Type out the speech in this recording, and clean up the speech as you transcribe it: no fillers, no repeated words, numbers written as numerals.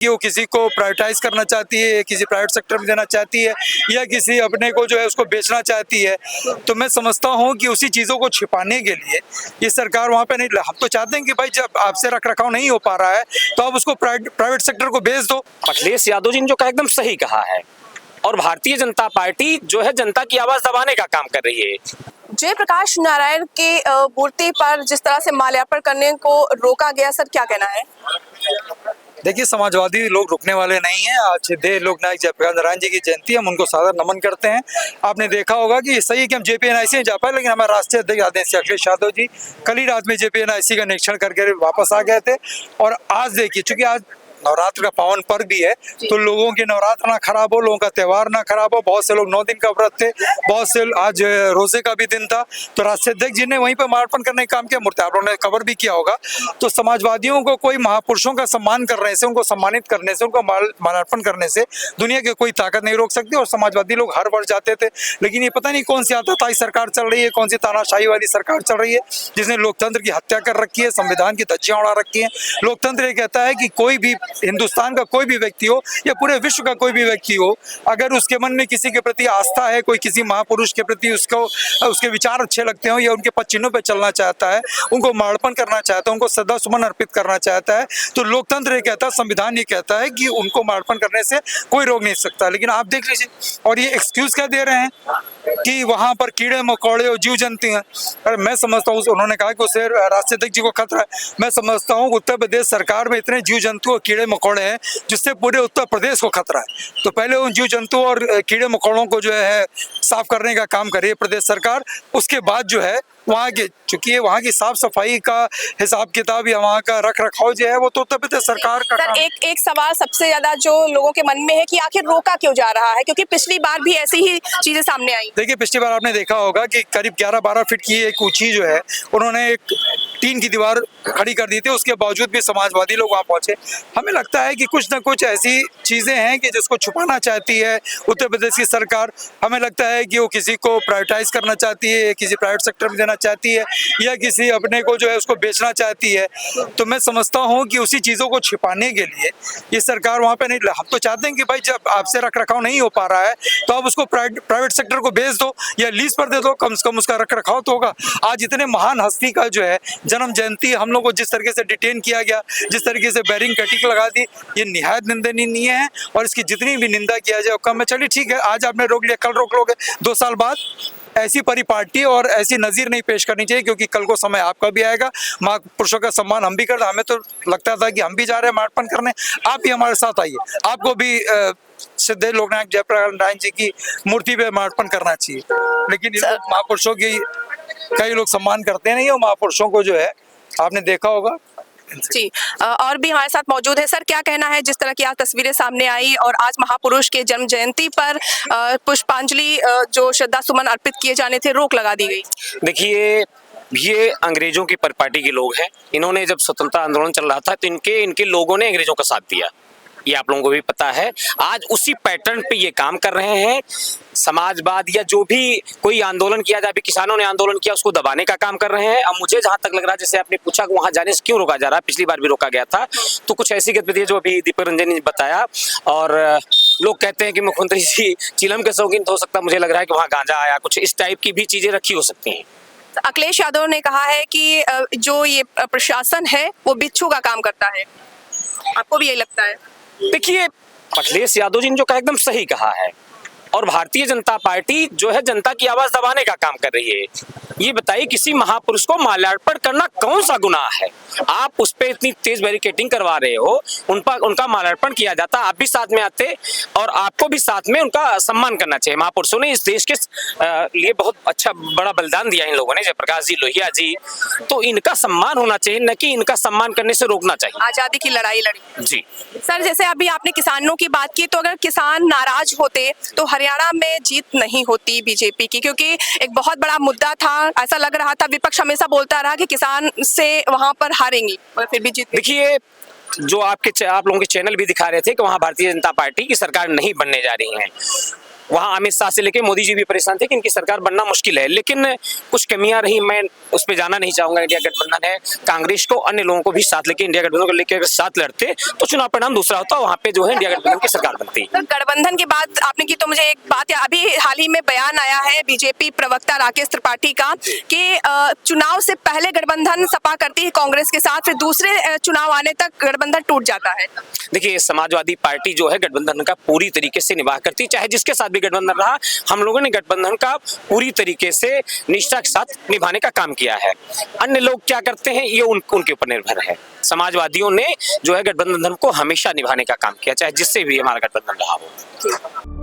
कि वो किसी को प्राइवेटाइज करना चाहती है, किसी प्राइवेट सेक्टर में देना चाहती है, या किसी अपने को जो है उसको बेचना चाहती है। तो मैं समझता हूँ कि उसी चीज़ों को छिपाने के लिए ये सरकार वहाँ पे नहीं। हम तो चाहते हैं कि भाई जब आपसे रख रखाव नहीं हो पा रहा है तो आप उसको प्राइवेट सेक्टर को बेच दो। अखिलेश यादव जी ने जो कहा एकदम सही कहा है, और भारतीय जनता पार्टी जो है जनता की आवाज दबाने का काम कर रही है। जयप्रकाश नारायण के मूर्ति पर जिस तरह से माल्यार्पण करने को रोका गया, सर क्या कहना है? देखिए, समाजवादी लोग रुकने वाले नहीं हैं। आज देश लोकनायक जयप्रकाश नारायण जी की जयंती, हम उनको सादर नमन करते हैं। आपने देखा होगा कि सही है कि हम जेपीएनआईसी में जा पाए, लेकिन हमारे राष्ट्रीय अध्यक्ष आदरणीय अखिलेश यादव जी कल ही रात में जेपीएनआईसी का निरीक्षण करके वापस आ गए थे। और आज देखिए, चूंकि आज नवरात्र का पावन पर्व भी है, तो लोगों के नवरात्र ना खराब हो, लोगों का त्योहार ना खराब हो। बहुत से लोग 9 दिन का व्रत थे, बहुत से आज रोजे का भी दिन था, तो राष्ट्रीय अध्यक्ष जी ने वहीं पर माल्यार्पण करने का काम किया। मूर्ति आप लोगों ने कवर भी किया होगा। तो समाजवादियों को कोई महापुरुषों का सम्मान करने से, उनको सम्मानित करने से, उनको माल्यार्पण करने से दुनिया की कोई ताकत नहीं रोक सकती। और समाजवादी लोग हर वर्ष जाते थे, लेकिन ये पता नहीं कौन सी आतताई सरकार चल रही है, कौन सी तानाशाही वाली सरकार चल रही है, जिसने लोकतंत्र की हत्या कर रखी है, संविधान की धज्जियां उड़ा रखी है। लोकतंत्र ये कहता है कि कोई भी हिंदुस्तान का कोई भी व्यक्ति हो या पूरे विश्व का कोई भी व्यक्ति हो, अगर उसके मन में किसी के प्रति आस्था है, कोई किसी महापुरुष के प्रति उसको उसके विचार अच्छे लगते हो या उनके पद चिन्हों पर चलना चाहता है, उनको माल्यार्पण करना चाहता है, उनको श्रद्धा सुमन अर्पित करना चाहता है, तो लोकतंत्र ये कहता है, संविधान ये कहता है कि उनको माल्यार्पण करने से कोई रोक नहीं सकता। लेकिन आप देख लीजिए, और ये एक्सक्यूज क्या दे रहे हैं कि वहां पर कीड़े मकोड़े और जीव जंतु हैं। अरे मैं समझता हूँ, उन्होंने कहा कि उससे राष्ट्रीय अध्यक्ष जी को खतरा है। मैं समझता हूँ उत्तर प्रदेश सरकार में इतने जीव जंतु और कीड़े मकोड़े हैं जिससे पूरे उत्तर प्रदेश को खतरा है। तो पहले उन जीव जंतु और कीड़े मकोड़ों को जो है साफ करने का काम करे प्रदेश सरकार। उसके बाद जो है वहाँ के, चूंकि वहाँ की साफ सफाई का हिसाब किताब या वहाँ का रख रखाव जो है वो तो उत्तर प्रदेश सरकार का काम। एक सवाल सबसे ज्यादा जो लोगों के मन में है कि आखिर रोका क्यों जा रहा है, क्योंकि पिछली बार भी ऐसी ही चीजें सामने आई। देखिए, पिछली बार आपने देखा होगा कि करीब 11-12 फीट की एक ऊंची जो है उन्होंने एक टीन की दीवार खड़ी कर दी थी, उसके बावजूद भी समाजवादी लोग वहाँ पहुंचे। हमें लगता है कि कुछ ना कुछ ऐसी चीजें हैं कि जिसको छुपाना चाहती है उत्तर प्रदेश की सरकार। हमें लगता है कि वो किसी को प्राइवेटाइज करना चाहती है, किसी प्राइवेट सेक्टर में देना चाहती है, या किसी अपने को जो है उसको बेचना चाहती है। तो मैं समझता हूँ कि उसी चीज़ों को छिपाने के लिए ये सरकार वहाँ पे नहीं। हम तो चाहते हैं कि भाई जब आपसे रख रखाव नहीं हो पा रहा है तो आप उसको प्राइवेट सेक्टर को बेच दो या लीज पर दे दो, कम से कम उसका रख रखाव तो होगा। आज इतने महान हस्ती का जो है जन्म जयंती हम लोग को जिस तरीके से डिटेन किया गया, जिस तरीके से बैरिंग कटिंग लगा दी, ये निहायत निंदनीय है। और इसकी जितनी भी निंदा किया जाए कम है। चलिए ठीक है, आज आपने रोक लिया, कल रोक लोगे, 2 साल बाद ऐसी परिपाटी और ऐसी नज़ीर नहीं पेश करनी चाहिए, क्योंकि कल को समय आपका भी आएगा। महापुरुषों का सम्मान हम भी करते, हमें तो लगता था कि हम भी जा रहे हैं माल्यार्पण करने, आप भी हमारे साथ आइए, आपको भी सिद्धे लोकनायक जयप्रकाश नारायण जी की मूर्ति पे माल्यार्पण करना चाहिए। लेकिन इन लोग महापुरुषों की कई लोग सम्मान करते नहीं, और महापुरुषों को जो है आपने देखा होगा। जी, और भी हमारे साथ मौजूद है। सर क्या कहना है, जिस तरह की आज तस्वीरें सामने आई और आज महापुरुष के जन्म जयंती पर पुष्पांजलि जो श्रद्धा सुमन अर्पित किए जाने थे, रोक लगा दी गई। देखिए, ये अंग्रेजों की परिपाटी के लोग हैं। इन्होंने जब स्वतंत्रता आंदोलन चल रहा था तो इनके लोगों ने अंग्रेजों का साथ दिया, ये आप लोगों को भी पता है। आज उसी पैटर्न पे ये काम कर रहे हैं। समाजवाद या जो भी कोई आंदोलन किया जाए, किसानों ने आंदोलन किया, उसको दबाने का काम कर रहे हैं। अब मुझे जहां तक लग रहा है, जैसे आपने पूछा कि वहां जाने से क्यों रोका जा रहा है, पिछली बार भी रोका गया था, तो कुछ ऐसी गतिविधि जो अभी दीपक रंजन ने बताया। और लोग कहते हैं कि मुख्यमंत्री जी चिलम के शौकीन, तो हो सकता है, मुझे लग रहा है कि वहाँ गांजा आया, कुछ इस टाइप की भी चीजें रखी हो सकती हैं। अखिलेश यादव ने कहा है कि जो ये प्रशासन है वो बिच्छू का काम करता है, आपको भी यही लगता है? देखिए, अखिलेश यादव जी ने जो कहा एकदम सही कहा है, और भारतीय जनता पार्टी जो है जनता की आवाज दबाने का काम कर रही है। ये बताइए, किसी महापुरुष को माल्यार्पण करना कौन सा गुनाह है? आप उस पर इतनी तेज बैरिकेडिंग करवा रहे हो, उनका माल्यार्पण किया जाता, आप भी साथ में आते और आपको भी साथ में उनका सम्मान करना चाहिए। महापुरुषों ने इस देश के लिए बहुत अच्छा बड़ा बलिदान दिया इन लोगों ने, जयप्रकाश जी, लोहिया जी, तो इनका सम्मान होना चाहिए, न कि इनका सम्मान करने से रोकना चाहिए। आजादी की लड़ाई लड़ी। जी सर, जैसे अभी आपने किसानों की बात की, तो अगर किसान नाराज होते तो हरियाणा में जीत नहीं होती बीजेपी की, क्योंकि एक बहुत बड़ा मुद्दा था। ऐसा लग रहा था, विपक्ष हमेशा बोलता रहा कि किसान से वहां पर हारेंगी, और फिर भी जीत। देखिए, जो आप लोगों के चैनल भी दिखा रहे थे कि वहां भारतीय जनता पार्टी की सरकार नहीं बनने जा रही है, वहाँ अमित शाह से लेके मोदी जी भी परेशान थे कि इनकी सरकार बनना मुश्किल है, लेकिन कुछ कमियां रही। मैं उस पर जाना नहीं चाहूंगा। इंडिया गठबंधन है, कांग्रेस को अन्य लोगों को भी साथ लेके इंडिया गठबंधन को लेकर साथ लड़ते तो चुनाव परिणाम दूसरा होता, वहाँ पे जो है इंडिया गठबंधन की सरकार बनती। तो गठबंधन की बात आपने की तो मुझे एक बात अभी हाल ही में बयान आया है बीजेपी प्रवक्ता राकेश त्रिपाठी का कि चुनाव से पहले गठबंधन सपा करती है कांग्रेस के साथ, फिर दूसरे चुनाव आने तक गठबंधन टूट जाता है। देखिए, समाजवादी पार्टी जो है गठबंधन का पूरी तरीके से निवाह करती, चाहे जिसके साथ भी गठबंधन रहा। हम लोगों ने गठबंधन का पूरी तरीके से निष्ठा के साथ निभाने का काम किया है। अन्य लोग क्या करते हैं ये उनके ऊपर निर्भर है। समाजवादियों ने जो है गठबंधन को हमेशा निभाने का काम किया, चाहे जिससे भी हमारा गठबंधन रहा हो।